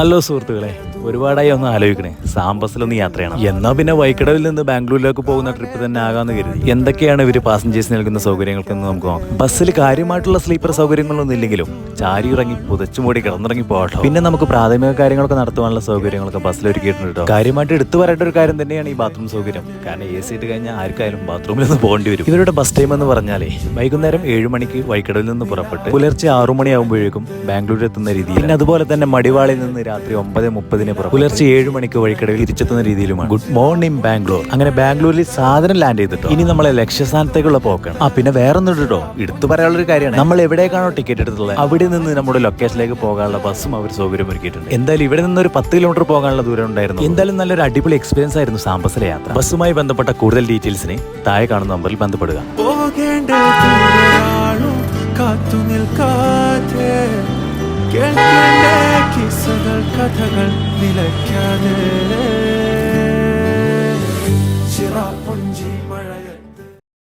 Hello സുഹൃത്തുക്കളെ, ഒരുപാടായി ഒന്ന് ആലോചിക്കണേ ബസ്സിലൊന്ന് യാത്രയാണ്. എന്നാ പിന്നെ വൈക്കടവിൽ നിന്ന് ബാംഗ്ലൂരിലേക്ക് പോകുന്ന ട്രിപ്പ് തന്നെ ആകാന്ന് കരുതി. എന്തൊക്കെയാണ് ഇവര് പാസഞ്ചേഴ്സ് നൽകുന്ന സൗകര്യങ്ങൾക്കെന്ന് നമുക്ക് നോക്കാം. ബസ്സിൽ കാര്യമായിട്ടുള്ള സ്ലീപ്പർ സൗകര്യങ്ങളൊന്നും ഇല്ലെങ്കിലും ചാരി ഇറങ്ങി പുതച്ചുമൂടി കിടന്നിറങ്ങി പോകട്ടോ. പിന്നെ നമുക്ക് പ്രാഥമിക കാര്യങ്ങളൊക്കെ നടത്തുവാനുള്ള സൗകര്യങ്ങളൊക്കെ ബസ്സിൽ ഒരുക്കിയിട്ടുണ്ട് കേട്ടോ. കാര്യമായിട്ട് എടുത്തു പറയേണ്ട ഒരു കാര്യം തന്നെയാണ് ഈ ബാത്റൂം സൗകര്യം. കാരണം AC ഇട്ട് കഴിഞ്ഞാൽ ആർക്കായാലും ബാത്റൂമിൽ നിന്ന് പോകേണ്ടി വരും. ഇവരുടെ ബസ് ടൈം എന്ന് പറഞ്ഞാലേ വൈകുന്നേരം 7 മണിക്ക് വൈക്കടവിൽ നിന്ന് പുറപ്പെട്ട് പുലർച്ചെ 6 മണിയാകുമ്പോഴേക്കും ബാംഗ്ലൂരിൽ എത്തുന്ന രീതിയിൽ. പിന്നെ അതുപോലെ തന്നെ മടിവാളിൽ നിന്ന് രാത്രി 9:30 പുലർച്ചെ 7 മണിക്ക് വഴിക്കടവിൽ തിരിച്ചെത്തുന്ന രീതിയിലുമാണ്. Good morning Bangalore. അങ്ങനെ ബാംഗ്ലൂരിൽ സാധനം ലാൻഡ് ചെയ്തിട്ടോ ഇനി നമ്മളെ ലക്ഷ്യസ്ഥാനത്തേക്കുള്ള പോക്കാണ്. പിന്നെ വേറൊന്നും കേട്ടോ, എടുത്തു പറയാനുള്ള ഒരു കാര്യമാണ്, നമ്മൾ എവിടേക്കാണോ ടിക്കറ്റ് എടുത്തുള്ളത് അവിടെ നിന്ന് നമ്മുടെ ലൊക്കേഷനിലേക്ക് പോകാനുള്ള ബസ്സും അവർ സൗകര്യം ഒരുക്കിയിട്ടുണ്ട്. എന്തായാലും ഇവിടെ നിന്ന് ഒരു 10 കിലോമീറ്റർ പോകാനുള്ള ദൂരം ഉണ്ടായിരുന്നു. എന്തായാലും നല്ലൊരു അടിപൊളി എക്സ്പീരിയൻസ് ആയിരുന്നു ബസ്സിലെ യാത്ര. ബസ്സുമായി ബന്ധപ്പെട്ട കൂടുതൽ ഡീറ്റെയിൽസിന് താഴെ കാണുന്ന നമ്പറിൽ ബന്ധപ്പെടുക. കിസ്സകൾ കഥകൾ നിലയ്ക്കാതെ ചിറാപുഞ്ചി മഴയ